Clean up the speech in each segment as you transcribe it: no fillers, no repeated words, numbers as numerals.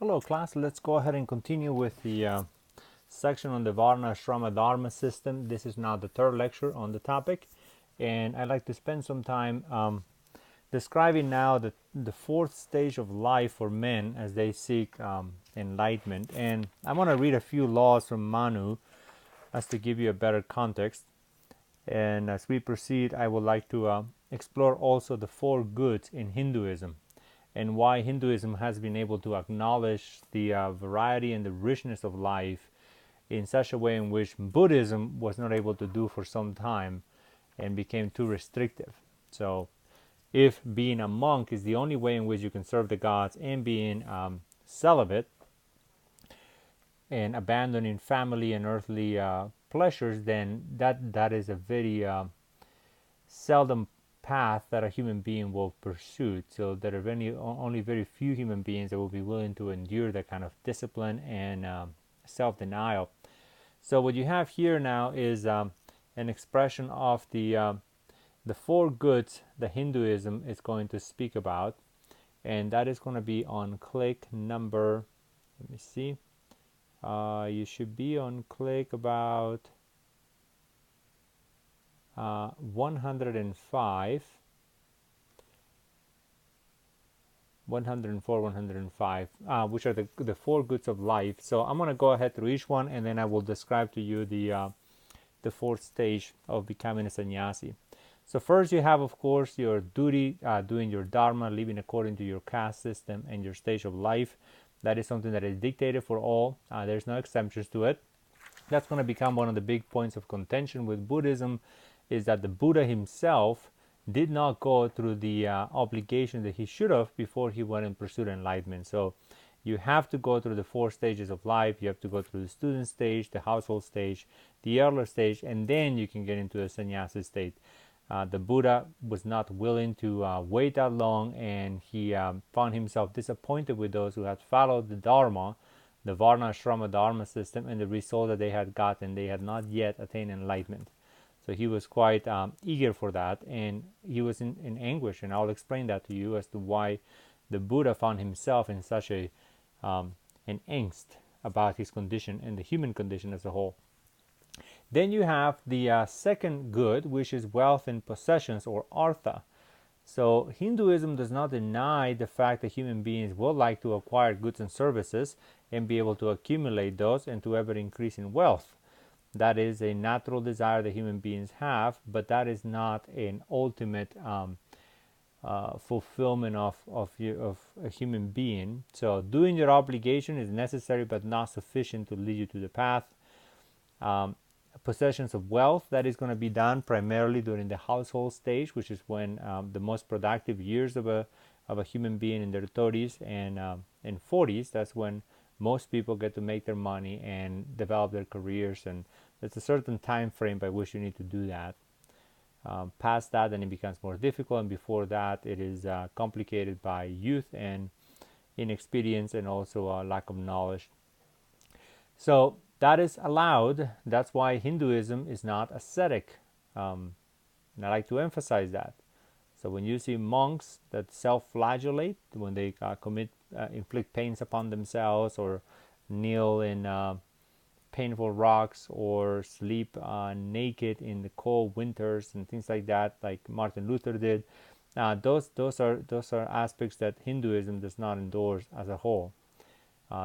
Hello class, let's go ahead and continue with the section on the Varna Ashrama Dharma system. This is now the third lecture on the topic, and I'd like to spend some time describing now the fourth stage of life for men as they seek enlightenment. And I want to read a few laws from Manu as to give you a better context. And as we proceed, I would like to explore also the four goods in Hinduism and why Hinduism has been able to acknowledge the variety and the richness of life in such a way in which Buddhism was not able to do for some time and became too restrictive. So if being a monk is the only way in which you can serve the gods and being celibate and abandoning family and earthly pleasures, then that is a very seldom path that a human being will pursue. So there are only very few human beings that will be willing to endure that kind of discipline and self-denial. So what you have here now is an expression of the four goods that Hinduism is going to speak about, and that is going to be on click number, let me see, you should be on click about 105, 104, 105, which are the four goods of life. So I'm going to go ahead through each one, and then I will describe to you the fourth stage of becoming a sannyasi. So first you have, of course, your duty, doing your dharma, living according to your caste system and your stage of life. That is something that is dictated for all. There's no exemptions to it. That's going to become one of the big points of contention with Buddhism, is that the Buddha himself did not go through the obligation that he should have before he went and pursued enlightenment. So you have to go through the four stages of life. You have to go through the student stage, the household stage, the elder stage, and then you can get into the sannyasi state. The Buddha was not willing to wait that long, and he found himself disappointed with those who had followed the Dharma, the Varna Ashrama Dharma system, and the result that they had gotten. They had not yet attained enlightenment. So he was quite eager for that, and he was in anguish, and I'll explain that to you as to why the Buddha found himself in such an angst about his condition and the human condition as a whole. Then you have the second good, which is wealth and possessions, or artha. So Hinduism does not deny the fact that human beings will like to acquire goods and services and be able to accumulate those and to ever increase in wealth. That is a natural desire that human beings have, but that is not an ultimate fulfillment of a human being. So doing your obligation is necessary but not sufficient to lead you to the path. Possessions of wealth, that is going to be done primarily during the household stage, which is when the most productive years of a human being in their 30s and 40s. That's when most people get to make their money and develop their careers, and there's a certain time frame by which you need to do that. Past that, then it becomes more difficult, and before that it is complicated by youth and inexperience and also a lack of knowledge. So that is allowed. That's why Hinduism is not ascetic. And I like to emphasize that. So when you see monks that self-flagellate, when they inflict pains upon themselves, or kneel in painful rocks, or sleep naked in the cold winters and things like that, like Martin Luther did, those are aspects that Hinduism does not endorse as a whole.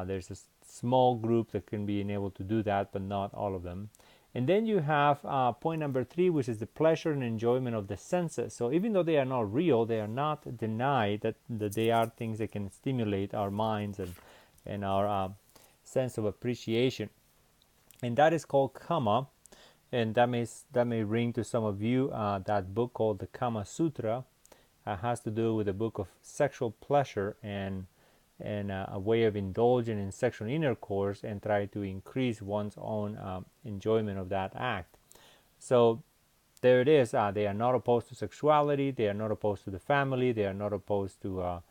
There's a small group that can be able to do that, but not all of them. And then you have point number 3, which is the pleasure and enjoyment of the senses. So even though they are not real, they are not denied that they are things that can stimulate our minds and our sense of appreciation. And that is called Kama. And that may ring to some of you. That book called the Kama Sutra has to do with the book of sexual pleasure and a way of indulging in sexual intercourse and try to increase one's own enjoyment of that act. So there it is. They are not opposed to sexuality. They are not opposed to the family. They are not opposed to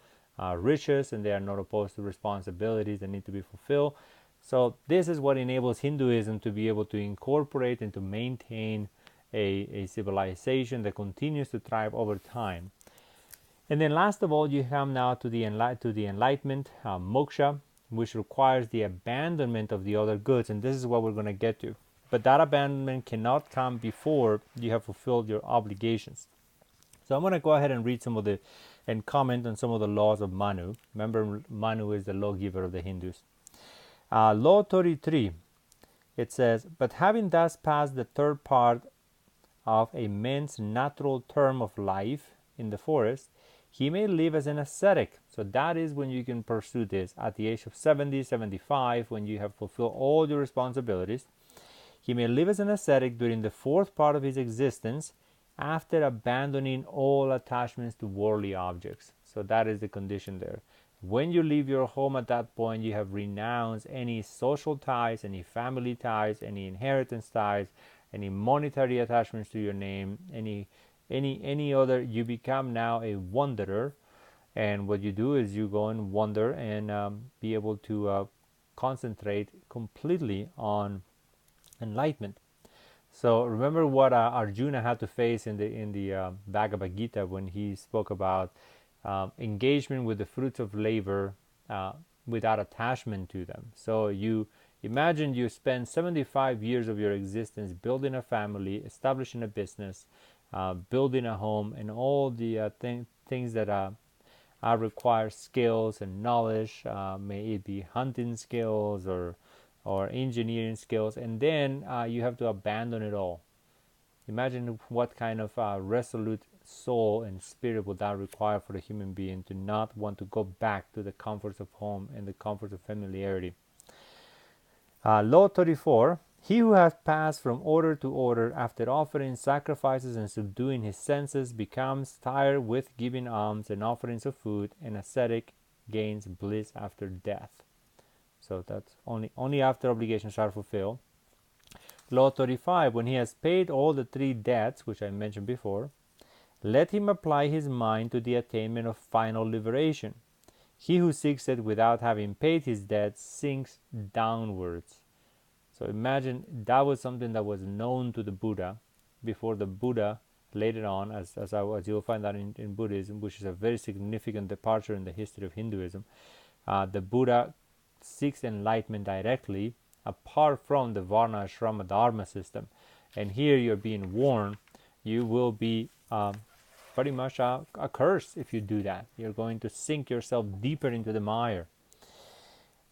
riches, and they are not opposed to responsibilities that need to be fulfilled. So this is what enables Hinduism to be able to incorporate and to maintain a civilization that continues to thrive over time. And then last of all, you come now to the enlightenment, moksha, which requires the abandonment of the other goods, and this is what we're going to get to. But that abandonment cannot come before you have fulfilled your obligations. So I'm going to go ahead and read some of the and comment on some of the laws of Manu. Remember, Manu is the lawgiver of the Hindus. Law 33, it says, but having thus passed the third part of a man's natural term of life in the forest, he may live as an ascetic. So that is when you can pursue this at the age of 70, 75, when you have fulfilled all your responsibilities. He may live as an ascetic during the fourth part of his existence after abandoning all attachments to worldly objects. So that is the condition there. When you leave your home at that point, you have renounced any social ties, any family ties, any inheritance ties, any monetary attachments to your name, any other. You become now a wanderer, and what you do is you go and wander and be able to concentrate completely on enlightenment. So remember what Arjuna had to face in the Bhagavad Gita when he spoke about engagement with the fruits of labor without attachment to them. So you imagine you spend 75 years of your existence building a family, establishing a business, building a home, and all the things that require skills and knowledge. May it be hunting skills or engineering skills, and then you have to abandon it all. Imagine what kind of resolute soul and spirit would that require for a human being to not want to go back to the comforts of home and the comforts of familiarity. Law 34, he who has passed from order to order after offering sacrifices and subduing his senses becomes tired with giving alms and offerings of food, and ascetic gains bliss after death. So that's only after obligations are fulfilled. Law 35, when he has paid all the three debts, which I mentioned before, let him apply his mind to the attainment of final liberation. He who seeks it without having paid his debts sinks downwards. So imagine that was something that was known to the Buddha before the Buddha later on, as you'll find that in Buddhism, which is a very significant departure in the history of Hinduism. The Buddha seeks enlightenment directly apart from the Varna, Ashrama, Dharma system. And here you're being warned, you will be pretty much a curse if you do that. You're going to sink yourself deeper into the mire.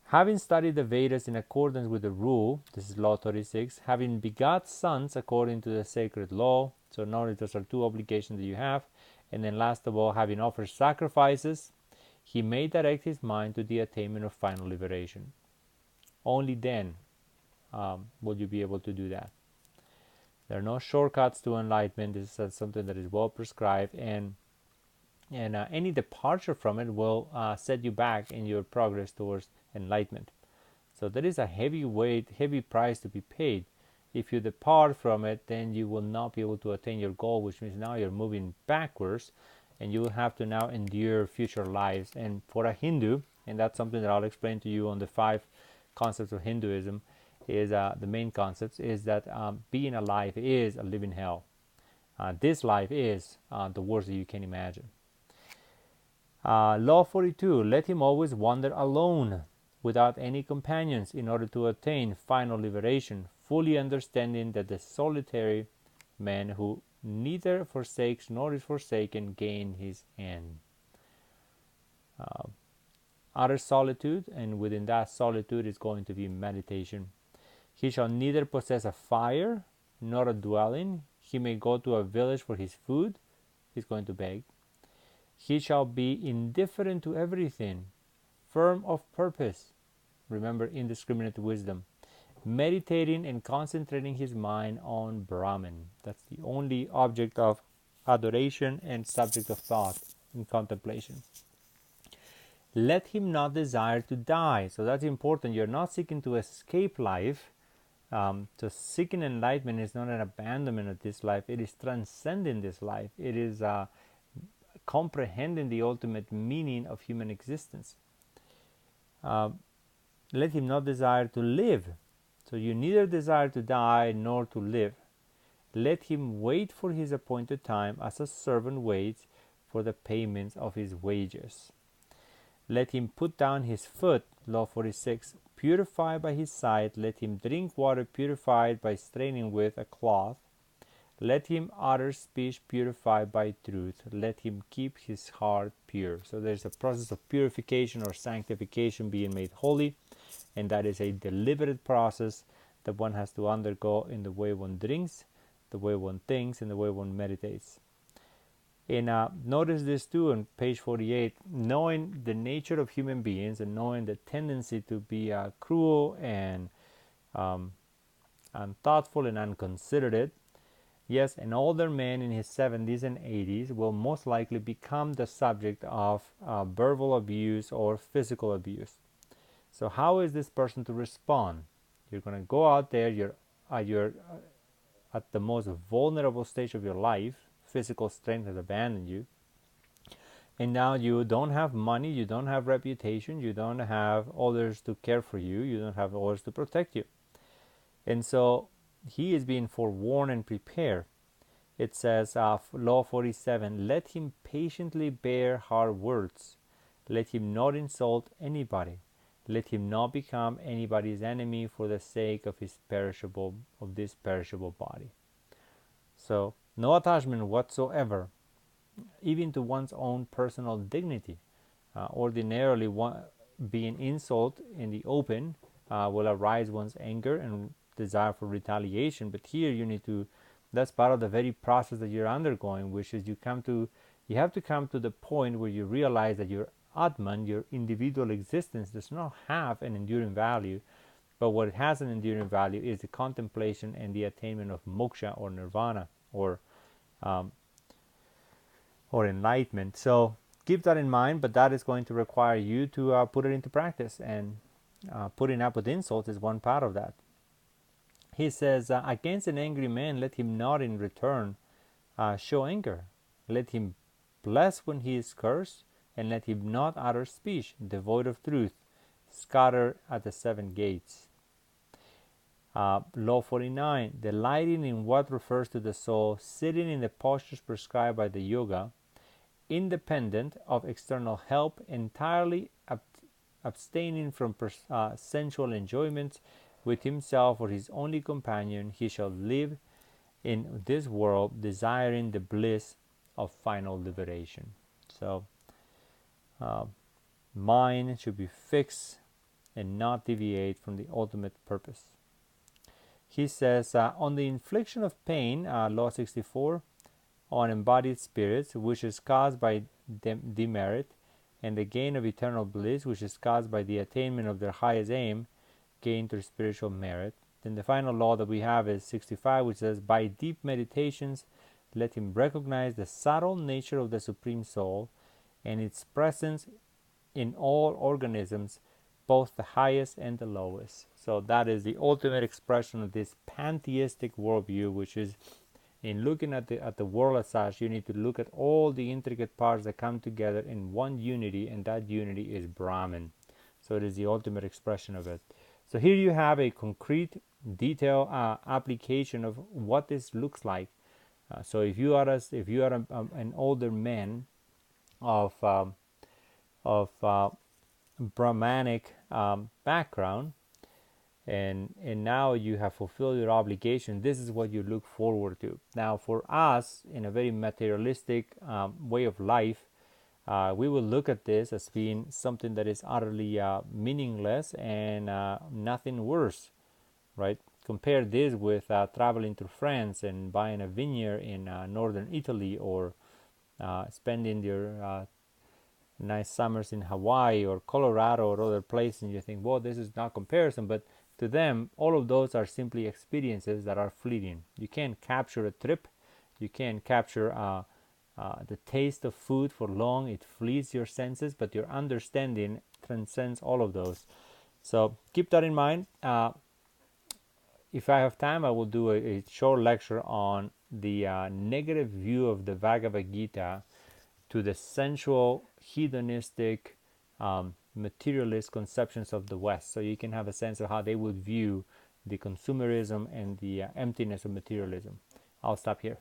Having studied the Vedas in accordance with the rule, this is Law 36, having begot sons according to the sacred law, so notice those are two obligations that you have, and then last of all, having offered sacrifices, he may direct his mind to the attainment of final liberation. Only then will you be able to do that. There are no shortcuts to enlightenment. This is something that is well prescribed, and any departure from it will set you back in your progress towards enlightenment. So there is a heavy price to be paid. If you depart from it, then you will not be able to attain your goal, which means now you're moving backwards, and you will have to now endure future lives. And for a Hindu, and that's something that I'll explain to you on the 5 concepts of Hinduism, is the main concepts is that being alive is a living hell. This life is the worst that you can imagine. Law 42, let him always wander alone without any companions in order to attain final liberation, fully understanding that the solitary man who neither forsakes nor is forsaken gain his end. Utter solitude, and within that solitude is going to be meditation. He shall neither possess a fire nor a dwelling. He may go to a village for his food. He's going to beg. He shall be indifferent to everything, firm of purpose. Remember, indiscriminate wisdom. Meditating and concentrating his mind on Brahman. That's the only object of adoration and subject of thought and contemplation. Let him not desire to die. So that's important. You're not seeking to escape life. So seeking enlightenment is not an abandonment of this life. It is transcending this life. It is comprehending the ultimate meaning of human existence. Let him not desire to live. So you neither desire to die nor to live. Let him wait for his appointed time as a servant waits for the payments of his wages. Let him put down his foot, law 46, purified by his sight. Let him drink water purified by straining with a cloth. Let him utter speech purified by truth. Let him keep his heart pure. So there's a process of purification or sanctification, being made holy, and that is a deliberate process that one has to undergo in the way one drinks, the way one thinks, and the way one meditates. And notice this too on page 48, knowing the nature of human beings and knowing the tendency to be cruel and unthoughtful and unconsiderate. Yes, an older man in his 70s and 80s will most likely become the subject of verbal abuse or physical abuse. So how is this person to respond? You're going to go out there, you're at the most vulnerable stage of your life. Physical strength has abandoned you. And now you don't have money, you don't have reputation, you don't have others to care for you, you don't have others to protect you. And so he is being forewarned and prepared. It says, law 47, let him patiently bear hard words. Let him not insult anybody. Let him not become anybody's enemy for the sake of this perishable body. So no attachment whatsoever, even to one's own personal dignity. Ordinarily, being insult in the open will arise one's anger and desire for retaliation. But here you need to, that's part of the very process that you're undergoing, which is you have to come to the point where you realize that your Atman, your individual existence, does not have an enduring value, but what has an enduring value is the contemplation and the attainment of moksha or nirvana or enlightenment. So keep that in mind, but that is going to require you to put it into practice, and putting up with insults is one part of that. He says, against an angry man, let him not in return show anger. Let him bless when he is cursed, and let him not utter speech devoid of truth, scatter at the 7 gates. Law 49, delighting in what refers to the soul, sitting in the postures prescribed by the yoga, independent of external help, entirely abstaining from sensual enjoyments, with himself or his only companion, he shall live in this world, desiring the bliss of final liberation. So, mind should be fixed and not deviate from the ultimate purpose. He says, on the infliction of pain, law 64, on embodied spirits, which is caused by demerit, and the gain of eternal bliss, which is caused by the attainment of their highest aim, gain through spiritual merit. Then the final law that we have is 65, which says, by deep meditations, let him recognize the subtle nature of the Supreme Soul and its presence in all organisms, both the highest and the lowest. So that is the ultimate expression of this pantheistic worldview, which is, in looking at the world as such, you need to look at all the intricate parts that come together in one unity, and that unity is Brahman. So it is the ultimate expression of it. So here you have a concrete, detailed application of what this looks like. So if you are an older man of Brahmanic background, and now you have fulfilled your obligation, this is what you look forward to. Now for us, in a very materialistic way of life, we will look at this as being something that is utterly meaningless and nothing worse, right? Compare this with traveling to France and buying a vineyard in northern Italy, or spending your nice summers in Hawaii or Colorado or other places, and you think, well, this is not comparison, but to them, all of those are simply experiences that are fleeting. You can't capture a trip. You can't capture the taste of food for long. It flees your senses, but your understanding transcends all of those. So keep that in mind. If I have time, I will do a short lecture on the negative view of the Bhagavad Gita to the sensual, hedonistic, materialist conceptions of the West, so you can have a sense of how they would view the consumerism and the emptiness of materialism. I'll stop here.